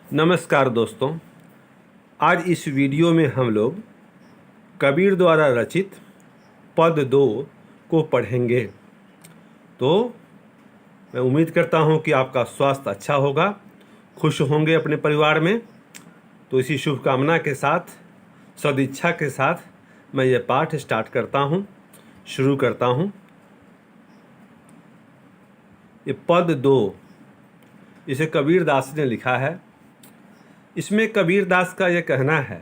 नमस्कार दोस्तों। आज इस वीडियो में हम लोग कबीर द्वारा रचित पद 2 को पढ़ेंगे। तो मैं उम्मीद करता हूं कि आपका स्वास्थ्य अच्छा होगा, खुश होंगे अपने परिवार में। तो इसी शुभकामना के साथ, सदिच्छा के साथ मैं ये पाठ स्टार्ट करता हूं, शुरू करता हूं। ये पद 2 इसे कबीर दास ने लिखा है। इसमें कबीर दास का ये कहना है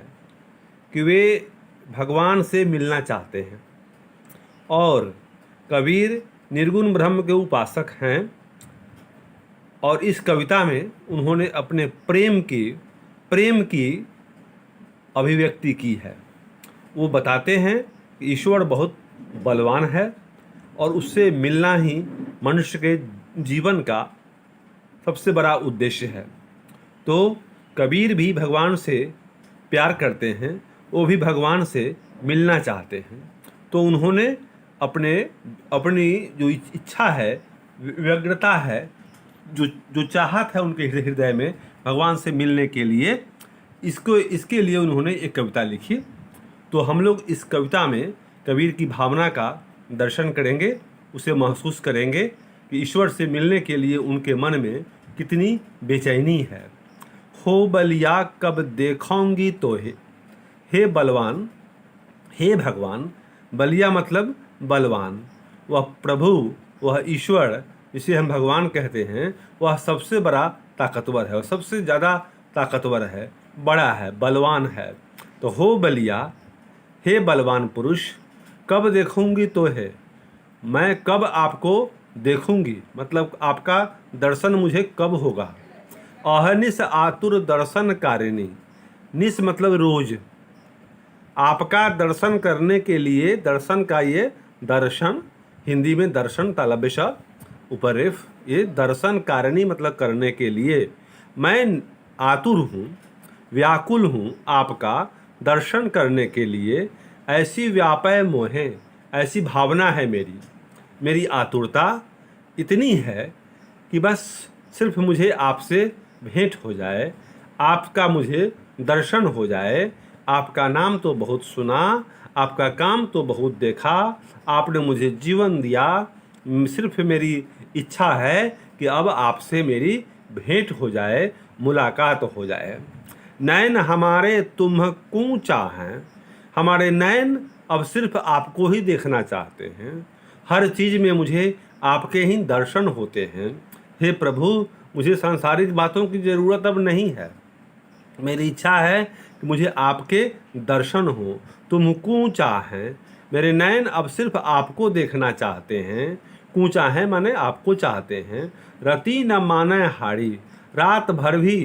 कि वे भगवान से मिलना चाहते हैं और कबीर निर्गुण ब्रह्म के उपासक हैं। और इस कविता में उन्होंने अपने प्रेम की अभिव्यक्ति की है। वो बताते हैं कि ईश्वर बहुत बलवान है और उससे मिलना ही मनुष्य के जीवन का सबसे बड़ा उद्देश्य है। तो कबीर भी भगवान से प्यार करते हैं, वो भी भगवान से मिलना चाहते हैं। तो उन्होंने अपनी जो इच्छा है, व्यग्रता है, जो चाहत है उनके हृदय में भगवान से मिलने के लिए, इसके लिए उन्होंने एक कविता लिखी। तो हम लोग इस कविता में कबीर की भावना का दर्शन करेंगे, उसे महसूस करेंगे कि ईश्वर से मिलने के लिए उनके मन में कितनी बेचैनी है। हो बलिया कब देखोंगी तो हे बलवान, हे भगवान। बलिया मतलब बलवान। वह प्रभु, वह ईश्वर जिसे हम भगवान कहते हैं, वह सबसे बड़ा ताकतवर है, वह सबसे ज़्यादा ताकतवर है, बड़ा है, बलवान है। तो हो बलिया, हे बलवान पुरुष, कब देखूंगी तो है, मैं कब आपको देखूंगी, मतलब आपका दर्शन मुझे कब होगा। अहनिस आतुर दर्शन कारिणी, निस मतलब रोज, आपका दर्शन करने के लिए, दर्शन का ये दर्शन, हिंदी में दर्शन तालब्य उपरेफ, ये दर्शन कारिणी मतलब करने के लिए मैं आतुर हूँ, व्याकुल हूँ आपका दर्शन करने के लिए। ऐसी व्यापय मोहे, ऐसी भावना है मेरी आतुरता इतनी है कि बस सिर्फ मुझे आपसे भेंट हो जाए, आपका मुझे दर्शन हो जाए। आपका नाम तो बहुत सुना, आपका काम तो बहुत देखा, आपने मुझे जीवन दिया। सिर्फ मेरी इच्छा है कि अब आपसे मेरी भेंट हो जाए, मुलाकात हो जाए। नैन हमारे तुम्हको चाहें, हमारे नैन अब सिर्फ आपको ही देखना चाहते हैं। हर चीज़ में मुझे आपके ही दर्शन होते हैं। हे प्रभु, मुझे सांसारिक बातों की ज़रूरत अब नहीं है। मेरी इच्छा है कि मुझे आपके दर्शन हो। तुमको चाहें, मेरे नयन अब सिर्फ आपको देखना चाहते हैं। कूचा है माने आपको चाहते हैं। रति न माने हाड़ी, रात भर भी,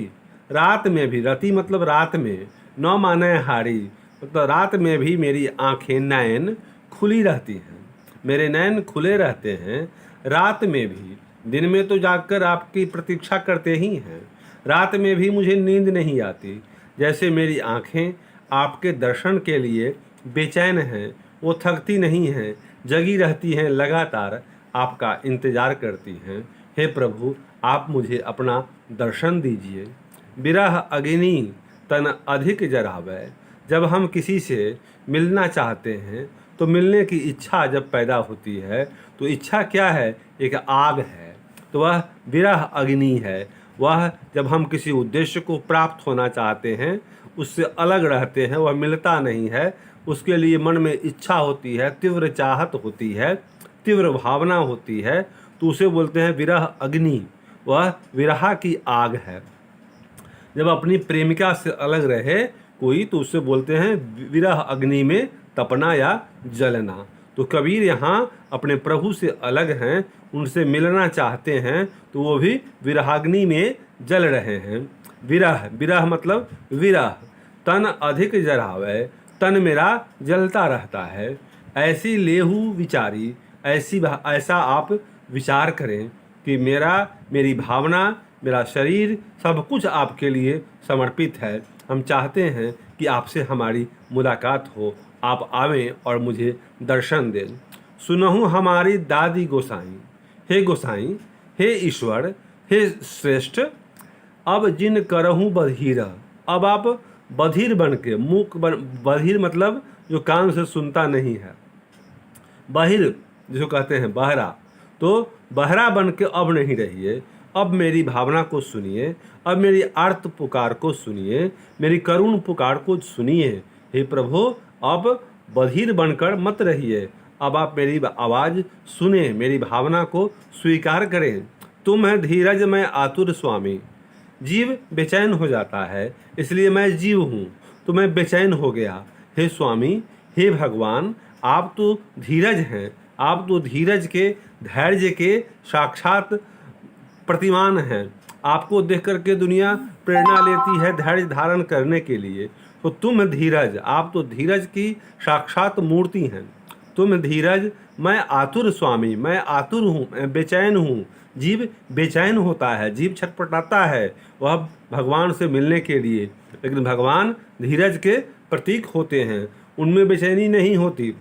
रात में भी, रति मतलब रात में, न माने हाड़ी मतलब रात में भी मेरी आँखें, नयन खुली रहती हैं, मेरे नयन खुले रहते हैं। रात में भी, दिन में तो जागकर आपकी प्रतीक्षा करते ही हैं, रात में भी मुझे नींद नहीं आती। जैसे मेरी आँखें आपके दर्शन के लिए बेचैन हैं, वो थकती नहीं हैं, जगी रहती हैं, लगातार आपका इंतज़ार करती हैं। हे प्रभु, आप मुझे अपना दर्शन दीजिए। विरह अग्नि तन अधिक जरावै, जब हम किसी से मिलना चाहते हैं तो मिलने की इच्छा जब पैदा होती है, तो इच्छा क्या है? एक आग है। तो वह विरह अग्नि है। वह जब हम किसी उद्देश्य को प्राप्त होना चाहते हैं, उससे अलग रहते हैं, वह मिलता नहीं है, उसके लिए मन में इच्छा होती है, तीव्र चाहत होती है, तीव्र भावना होती है, तो उसे बोलते हैं विरह अग्नि। वह विरह की आग है। जब अपनी प्रेमिका से अलग रहे कोई, तो उससे बोलते हैं विरह अग्नि में तपना या जलना। तो कबीर यहाँ अपने प्रभु से अलग हैं, उनसे मिलना चाहते हैं, तो वो भी विरहाग्नि में जल रहे हैं। विरह, विरह मतलब विरह। तन अधिक जरावै, तन मेरा जलता रहता है। ऐसी लेहू विचारी, ऐसा आप विचार करें कि मेरी भावना, मेरा शरीर, सब कुछ आपके लिए समर्पित है। हम चाहते हैं कि आपसे हमारी मुलाकात हो, आप आवें और मुझे दर्शन दें। सुनहु हमारी दादी गोसाई, हे गोसाई, हे ईश्वर, हे श्रेष्ठ, अब जिन करहूँ बधिर। अब आप बधिर बन के बधिर मतलब जो कान से सुनता नहीं है, बहिर जिसको कहते हैं बहरा, तो बहरा बन के अब नहीं रहिए। अब मेरी भावना को सुनिए, अब मेरी आर्त पुकार को सुनिए, मेरी करुण पुकार को सुनिए। हे प्रभु, अब बधिर बनकर मत रहिए, अब आप मेरी आवाज़ सुने, मेरी भावना को स्वीकार करें। तुम है धीरज मैं आतुर स्वामी। जीव बेचैन हो जाता है, इसलिए मैं जीव हूँ, तो मैं बेचैन हो गया। हे स्वामी, हे भगवान, आप तो धीरज हैं, आप तो धीरज के, धैर्य के साक्षात प्रतिमान हैं। आपको देख करके दुनिया प्रेरणा लेती है धैर्य धारण करने के लिए। तो तुम धीरज, आप तो धीरज की साक्षात मूर्ति हैं। तुम धीरज, मैं आतुर स्वामी, मैं आतुर हूँ, मैं बेचैन हूँ। जीव बेचैन होता है, जीव छटपटाता है वह भगवान से मिलने के लिए, लेकिन भगवान धीरज के प्रतीक होते हैं, उनमें बेचैनी नहीं होती।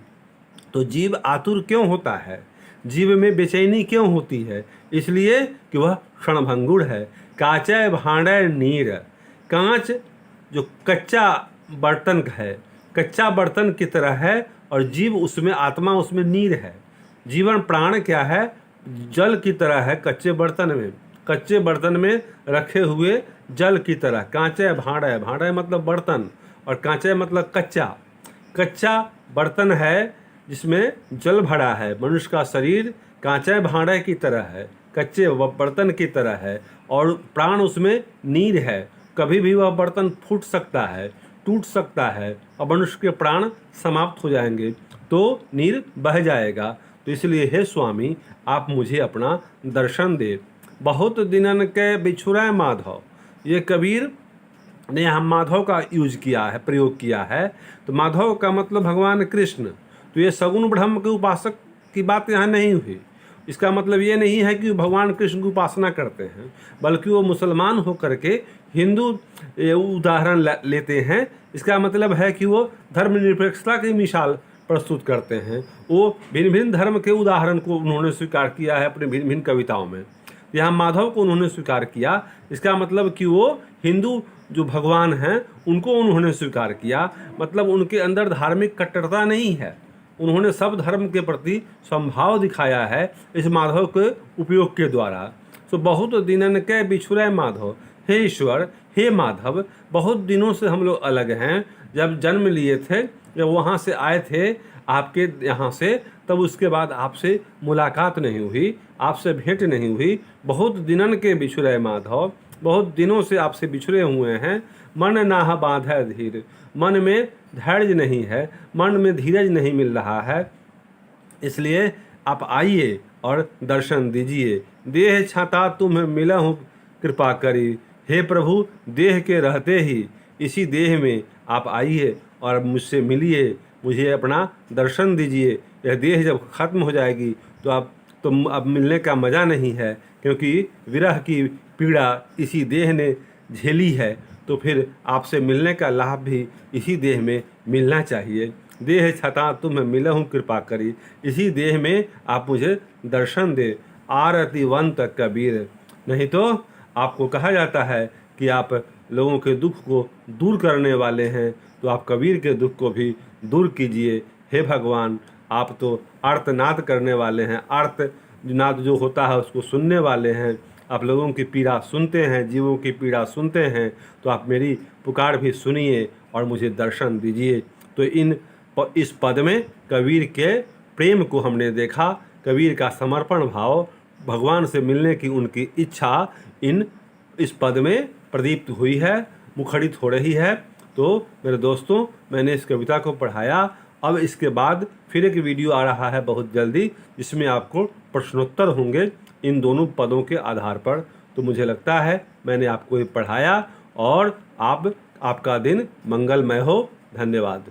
तो जीव आतुर क्यों होता है, जीव में बेचैनी क्यों होती है? इसलिए कि वह क्षणभंगुर है। कांचय भांडय नीर, कांच जो कच्चा बर्तन है, कच्चा बर्तन की तरह है, और जीव उसमें, आत्मा उसमें नीर है। जीवन प्राण क्या है? जल की तरह है कच्चे बर्तन में, कच्चे बर्तन में रखे हुए जल की तरह। कांचय भांडय, भांडय मतलब बर्तन, और कांचय मतलब कच्चा, कच्चा बर्तन है जिसमें जल भरा है। मनुष्य का शरीर कांचय भांडे की तरह है, कच्चे बर्तन की तरह है, और प्राण उसमें नीर है। कभी भी वह बर्तन फूट सकता है, टूट सकता है, और मनुष्य के प्राण समाप्त हो जाएंगे, तो नीर बह जाएगा। तो इसलिए हे स्वामी, आप मुझे अपना दर्शन दे। बहुत दिनन के बिछुरै माधव, ये कबीर ने यहाँ माधव का यूज किया है, प्रयोग किया है। तो माधव का मतलब भगवान कृष्ण। तो ये सगुण ब्रह्म के उपासक की बात यहाँ नहीं हुई। इसका मतलब ये नहीं है कि भगवान कृष्ण की उपासना करते हैं, बल्कि वो मुसलमान होकर के हिंदू उदाहरण लेते हैं। इसका मतलब है कि वो धर्मनिरपेक्षता की मिसाल प्रस्तुत करते हैं। वो भिन्न भिन्न धर्म के उदाहरण को उन्होंने स्वीकार किया है अपने भिन्न भिन्न कविताओं में। यहाँ माधव को उन्होंने स्वीकार किया, इसका मतलब कि वो हिंदू जो भगवान हैं उनको उन्होंने स्वीकार किया, मतलब उनके अंदर धार्मिक कट्टरता नहीं है। उन्होंने सब धर्म के प्रति समभाव दिखाया है इस माधव के उपयोग के द्वारा। तो बहुत दिनन के बिछुरै माधव, हे ईश्वर, हे माधव, बहुत दिनों से हम लोग अलग हैं। जब जन्म लिए थे, जब वहाँ से आए थे आपके यहाँ से, तब उसके बाद आपसे मुलाकात नहीं हुई, आपसे भेंट नहीं हुई। बहुत दिनन के बिछुरै माधव, बहुत दिनों से आपसे बिछड़े हुए हैं। मन नाह बांधै धीर, मन में धैर्य नहीं है, मन में धीरज नहीं मिल रहा है। इसलिए आप आइए और दर्शन दीजिए। देह छाता तुम्हें मिलहु कृपा करी। हे प्रभु, देह के रहते ही इसी देह में आप आइए और मुझसे मिलिए, मुझे अपना दर्शन दीजिए। यह देह जब खत्म हो जाएगी तो अब मिलने का मज़ा नहीं है, क्योंकि विरह की पीड़ा इसी देह ने झेली है, तो फिर आपसे मिलने का लाभ भी इसी देह में मिलना चाहिए। देह छता तुम मिलहु कृपा करी, इसी देह में आप मुझे दर्शन दे। आरतिवंत कबीर, नहीं तो आपको कहा जाता है कि आप लोगों के दुख को दूर करने वाले हैं, तो आप कबीर के दुख को भी दूर कीजिए। हे भगवान, आप तो आर्तनाद करने वाले हैं, आर्तनाद जो होता है उसको सुनने वाले हैं। आप लोगों की पीड़ा सुनते हैं, जीवों की पीड़ा सुनते हैं, तो आप मेरी पुकार भी सुनिए और मुझे दर्शन दीजिए। तो इस पद में कबीर के प्रेम को हमने देखा, कबीर का समर्पण भाव, भगवान से मिलने की उनकी इच्छा इस पद में प्रदीप्त हुई है, मुखरित हो रही है। तो मेरे दोस्तों, मैंने इस कविता को पढ़ाया। अब इसके बाद फिर एक वीडियो आ रहा है बहुत जल्दी, जिसमें आपको प्रश्नोत्तर होंगे इन दोनों पदों के आधार पर। तो मुझे लगता है मैंने आपको ये पढ़ाया, और आपका दिन मंगलमय हो। धन्यवाद।